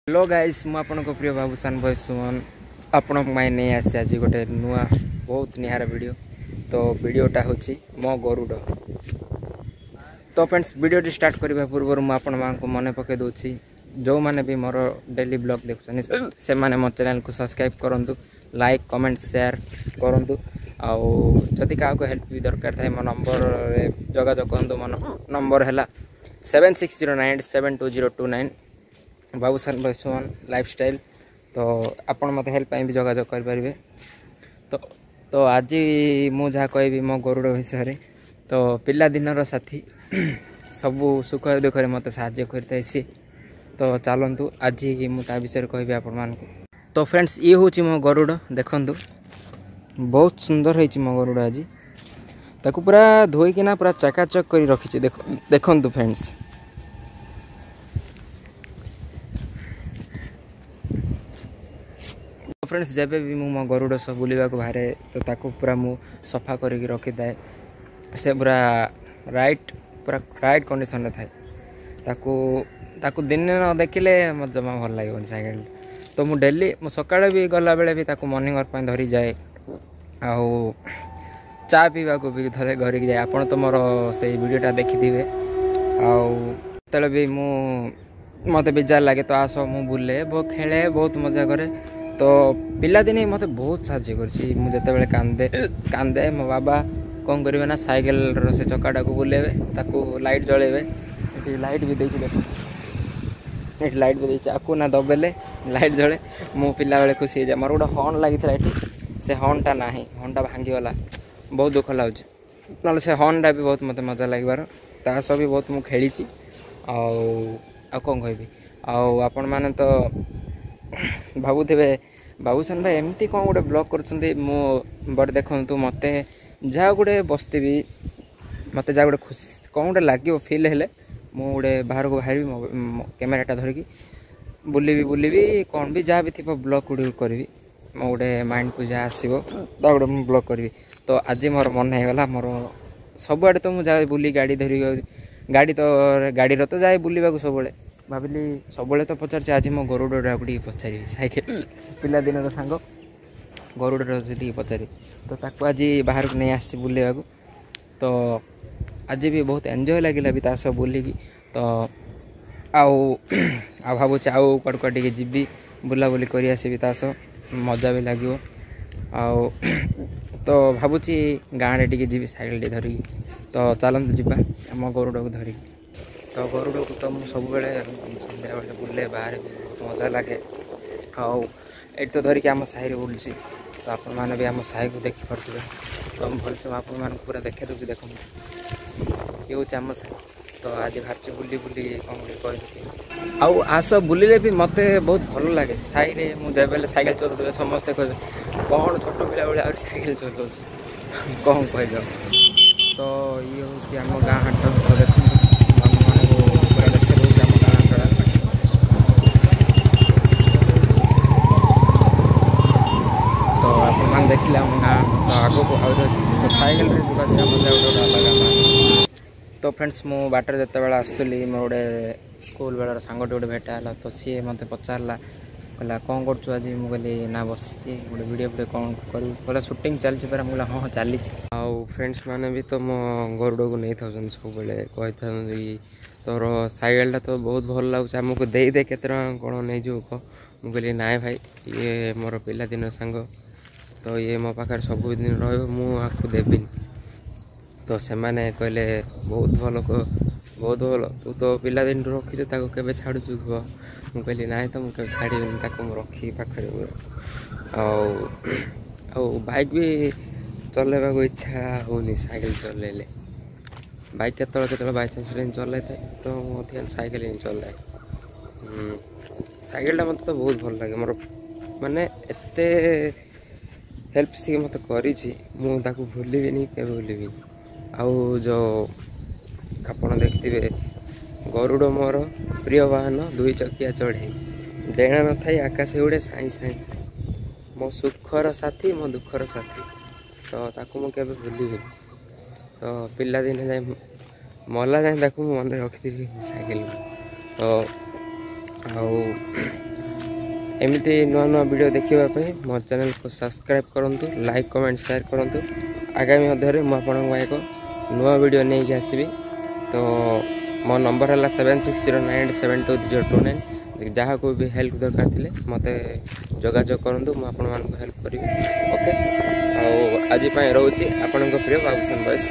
Hello guys मु आपनको प्रिय बाबूसान भाई सुमन आपण नहीं आसी आज गोटे नुआ बहुत निहार वीडियो। तो वीडियोटा हूँ मो गरुड़। तो फ्रेंड्स वीडियो स्टार्ट करने पूर्व मुझे मन पकई दूसरी जो मैंने भी मोर डेली ब्लॉग देखुं से मैंने मो चैनल को सब्सक्राइब करूँ, लाइक कमेंट शेयर करूँ। आदि क्या हेल्प भी दरकार थाए मो नंबर जोगाजोग करूँ। मो नंबर है 7609872029 बाबूसान भाई सुमन लाइफस्टाइल। तो आपण मत हेल्प भी जोगाजोग करें। तो आज मुझे कहि मो गरुड़ विषय। तो पिला दिनर साथी सबू सुख दुख मत साहाय्य करता सी। तो चलतु आज मुझे विषय कहि आपण को। तो फ्रेंड्स ये हूँ मो गरुड़ देखु बहुत सुंदर है मो गरुड़। आज ताकू पूरा धोईकिना पूरा चकाचक कर रखी देखु फ्रेंड्स। फ्रेंड्स जब भी मो गरुड़ सब बुलवा को बाहर तो ताकू पूरा मु सफा करके रखी थाए। से पूरा राइट कंडीशन थाए। ताकू दिन न देखिले मत जमा भल लगे साइकेल। तो मु डेली मु सकाळे भी गला बेले भी ताकू मॉर्निंग वॉक पे धरी जाए। आउ चा पीवा को भी धरे घर की जाए। आपण तो मोर से वीडियोटा देखि दिबे। आउ तले भी मु मते बेजार लागे तो आस मु बुले बो खेले बहुत मजा करे। तो पिलादिने मत बहुत साहाଯ୍य करछि। मु जते कांदे मो बाबा कौन करेंगे ना साइकेल से चक्काटा को बुलेबे ताकू लाइट जलेबे। ये लाइट भी देखी देखो ये लाइट भी देखी आकू ना दबेले लाइट जले। मु पिला बेले खुशी हो जाए। मोर गोटे हॉर्न लगी से हॉर्नटा ना हॉर्नटा भांगीगला बहुत दुख लगुच। ना से हॉर्नटा भी बहुत मत मजा लगे तास भी बहुत मु खेली कौन कहि आपण मैंने तो भावुवे बाबूसान भाई एमती कौन गोटे ब्लॉग कर देखु मत जहाँ गोटे बसती मत जहाँ गोटे खुशी कौन गोटे लगे फिल है मु गोटे बाहर को बाहर कैमेराटा धरिकी बुलबी कौन भी जहाँ भी थी ब्लॉग गुड़ करी मो गोटे माइंड को जहाँ आसो गोटे मुझे ब्लॉग करी। तो आज मोर मन होगा मोर सबुआड़े तो मुझे बुली गाड़ी धरी गाड़ी तो जाए बुलवा सब भाविली सब तो पचार आज मो गरुड़ को पचारि साइकेल पिला दिन सांग गरुड़ से पचारि। तो ताको आज बाहर को नहीं आसी बुलवा को। तो आज भी बहुत एंजॉय लगे भी तास बुलिकी। तो भावुँ आउ कड़ कड़े जी बुलाबुली कर आसबि तास मजा भी लगे। तो भावुची गाँव टे जी साइकेल धरिकी। तो चलते जीवा आम गरुड़ को धरिकी। तो गरुड़ को तो मुझे सब सन्ध्या बेले बुले बाहर बहुत मजा लगे। ये तो धरिकी आम साहि बुलूँ। तो आपण मैंने भी आम साहि को देखिपे। तो भलसे आप पूरा देखे दूसरी देखो ये हूँ आम साहि। तो आज बाहर बुली बुली कौन कह आउ आस बुलिले भी मत बहुत भल लगे। साहि मुझे साइकेल चलाते समस्ते कहे कौन छोट पिला भाई साइकेल चलाऊ कौन कह। तो ये हूँ आम गाँ हाट। तो देखो देखिए आम गाँ तो आगो को अच्छी तो साइकेल अलग। तो फ्रेंड्स मु बाटर जिते बड़े आसुली मोर गोटे स्कूल बेलार सांगटे गोटे भेटा तो सी मत पचारा कहला कौन कर आज मुझे ना बस गोटे वीडियो वीडियो कौन कर शूटिंग चलती पे मुझे हाँ चली। फ्रेंड्स मैंने भी तो मो गरुड़ को नहीं था सब कही था तोर साइकेलटा तो बहुत भल लगुच आमको दे दे के कौन नहीं जो कह मुझे ना भाई ये मोर पिला दिन सांग। तो ये मो पाखे सबुदिन रु देवी। तो से मैंने कहले बहुत भल बहुत भल तू तो पिला दिन रखी के छाड़ू कह मुझे ना तो मुझे छाड़ी रखी पाखे बाइक भी चलवा को इच्छा होनी साइकेल चलैले बाइक के बाई चान्स चल था। तो अधिक साइकेल ही चलाए साइकेलटा मत तो बहुत भल लगे मोर माने एते हेल्प सी मत करी मुझे भूलि के भूलि। आउ जो आपण देखिए गरुड़ मोर प्रिय वाहन दुई चकिया चढ़े डेणा न था आकाश उड़े साई साई मो सुखर साथी मो दुखर साथी। तो ताकू मुझे भूलि। तो पिला दिन जाए मला जाए मन रखी साइकेल। तो एमती नुआ नुआ वीडियो देखापी मो चैनल को सब्सक्राइब करूँ, लाइक कमेंट शेयर करूँ। आगामी अध्याय मुझे एक नुआ वीडियो नहीं कि आसबि। तो मो नंबर है 7609872029। जहाँ को भी हेल्प दरकार थी मत जोगाजोग करूँ, मुझे हेल्प करी। ओके आज रोचे आपण प्रिय बाबूसान बॉयज।